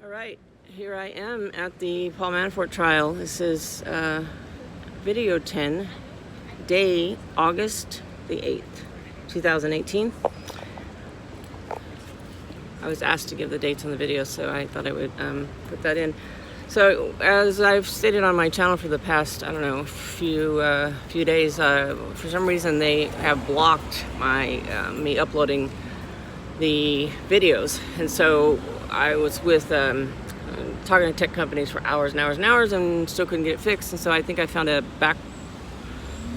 All right, here I am at the Paul Manafort trial. This is video 10, day August the 8th, 2018. I was asked to give the dates on the video, so I thought I would put that in. So, as I've stated on my channel for the past, I don't know, few days, for some reason they have blocked my me uploading the videos, and so I was with talking to tech companies for hours and hours and hours, and still couldn't get it fixed. And so I think I found a kind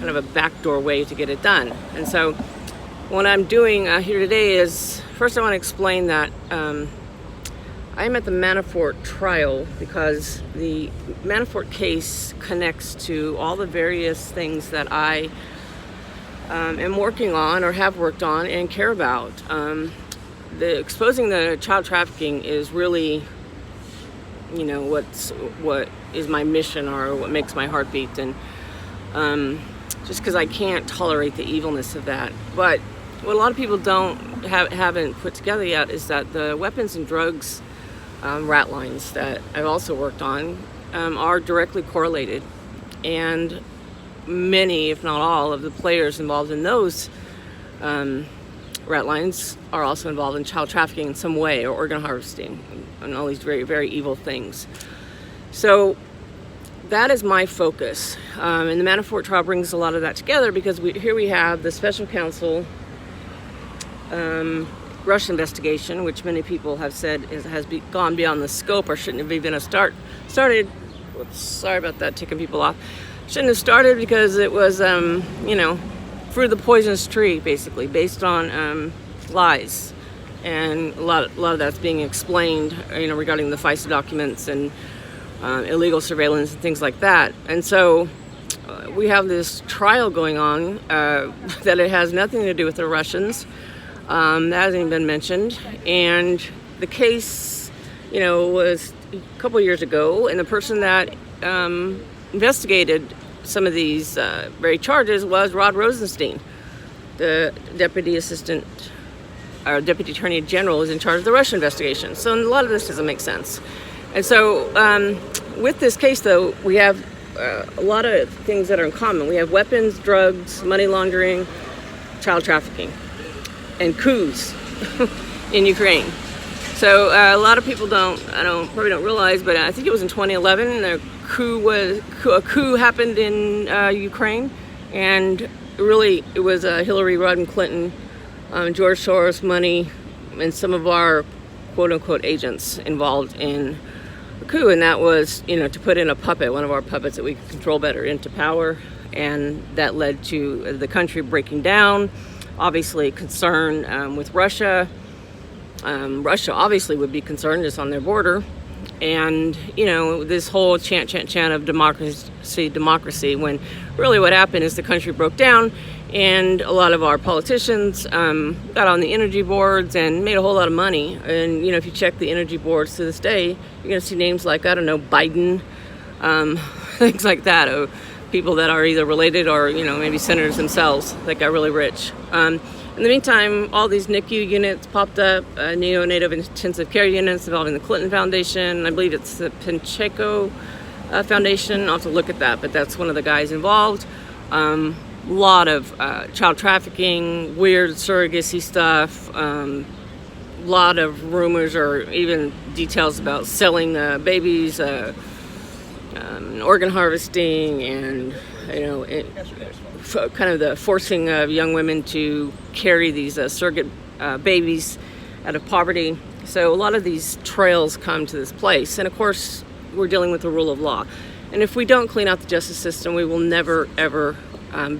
of a backdoor way to get it done. And so what I'm doing here today is, first I want to explain that I'm at the Manafort trial because the Manafort case connects to all the various things that I am working on or have worked on and care about. Exposing the child trafficking is really, you know, what is my mission or what makes my heart beat, and just because I can't tolerate the evilness of that. But what a lot of people haven't put together yet is that the weapons and drugs rat lines that I've also worked on are directly correlated, and many, if not all, of the players involved in those rat lines are also involved in child trafficking in some way, or organ harvesting, and all these very, very evil things. So that is my focus, and the Manafort trial brings a lot of that together, because here we have the special counsel Russia investigation, which many people have said has gone beyond the scope, or shouldn't have even started. Whoops, sorry about that, taking people off. Shouldn't have started because it was, you know, through the poisonous tree, basically, based on lies, and a lot of that's being explained, you know, regarding the FISA documents and illegal surveillance and things like that. And so we have this trial going on that it has nothing to do with the Russians. That hasn't even been mentioned. And the case, you know, was a couple years ago, and the person that investigated some of these very charges was Rod Rosenstein, the deputy attorney general, is in charge of the Russia investigation. So a lot of this doesn't make sense. And so with this case, though, we have a lot of things that are in common. We have weapons, drugs, money laundering, child trafficking, and coups in Ukraine. So a lot of people probably don't realize, but I think it was in 2011, a coup happened in Ukraine, and really it was Hillary Rodham Clinton, George Soros money, and some of our quote-unquote agents involved in the coup, and that was, you know, to put in a puppet, one of our puppets that we could control better, into power, and that led to the country breaking down. Obviously concern with Russia. Russia obviously would be concerned, just on their border. And, you know, this whole chant of democracy, when really what happened is the country broke down, and a lot of our politicians got on the energy boards and made a whole lot of money. And, you know, if you check the energy boards to this day, you're going to see names like, I don't know, Biden, things like that, people that are either related or, you know, maybe senators themselves that got really rich. In the meantime, all these NICU units popped up, neonatal intensive care units involving the Clinton Foundation. I believe it's the Pincheco Foundation. I'll have to look at that, but that's one of the guys involved. A lot of child trafficking, weird surrogacy stuff, lot of rumors or even details about selling babies, organ harvesting, and, you know, kind of the forcing of young women to carry these surrogate babies out of poverty. So a lot of these trails come to this place, and of course we're dealing with the rule of law. And if we don't clean out the justice system, we will never ever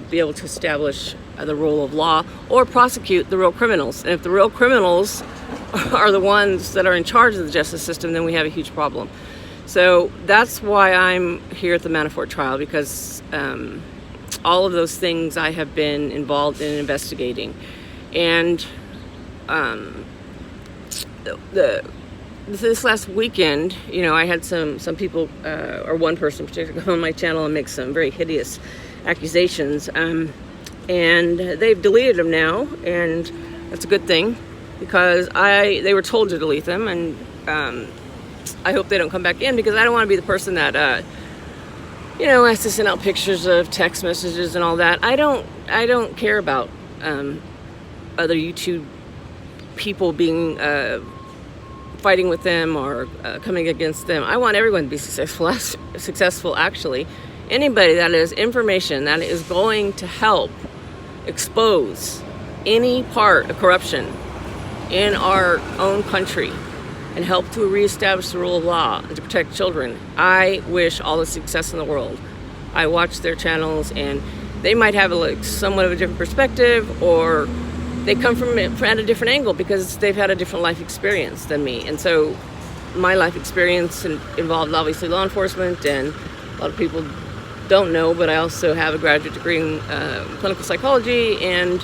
be able to establish the rule of law or prosecute the real criminals. And if the real criminals are the ones that are in charge of the justice system, then we have a huge problem. So that's why I'm here at the Manafort trial, because all of those things I have been involved in investigating. And this last weekend, you know, I had some people, or one person in particular, go on my channel and make some very hideous accusations. And they've deleted them now, and that's a good thing, because they were told to delete them, and I hope they don't come back in, because I don't want to be the person that has to send out pictures of text messages and all that. I don't care about other YouTube people being fighting with them or coming against them. I want everyone to be successful. Actually, anybody that is information that is going to help expose any part of corruption in our own country and help to reestablish the rule of law and to protect children, I wish all the success in the world. I watch their channels, and they might have somewhat of a different perspective, or they come from it at a different angle because they've had a different life experience than me. And so my life experience involved obviously law enforcement, and a lot of people don't know, but I also have a graduate degree in clinical psychology, and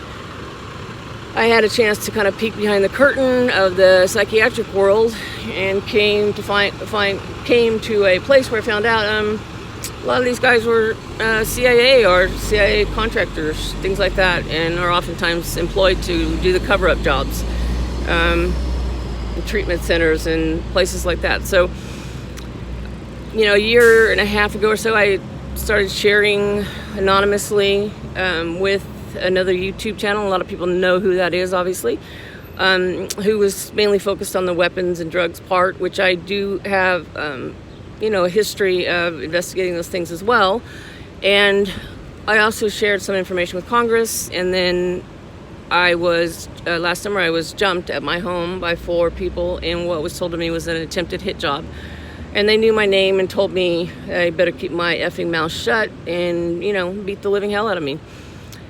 I had a chance to kind of peek behind the curtain of the psychiatric world, and came to a place where I found out a lot of these guys were CIA or CIA contractors, things like that, and are oftentimes employed to do the cover-up jobs, in treatment centers and places like that. So, a year and a half ago or so, I started sharing anonymously with another YouTube channel. A lot of people know who that is, obviously, who was mainly focused on the weapons and drugs part, which I do have a history of investigating those things as well. And I also shared some information with Congress, and then I was last summer I was jumped at my home by 4 people in what was told to me was an attempted hit job. And they knew my name and told me I better keep my effing mouth shut and, beat the living hell out of me.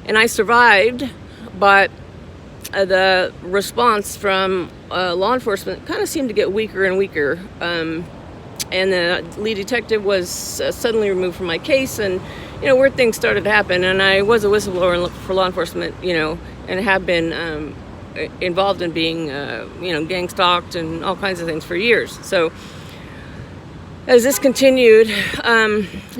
And I survived, but the response from law enforcement kind of seemed to get weaker and weaker. And the lead detective was suddenly removed from my case, and, weird things started to happen. And I was a whistleblower for law enforcement, and have been involved in being, gang stalked and all kinds of things for years. So as this continued,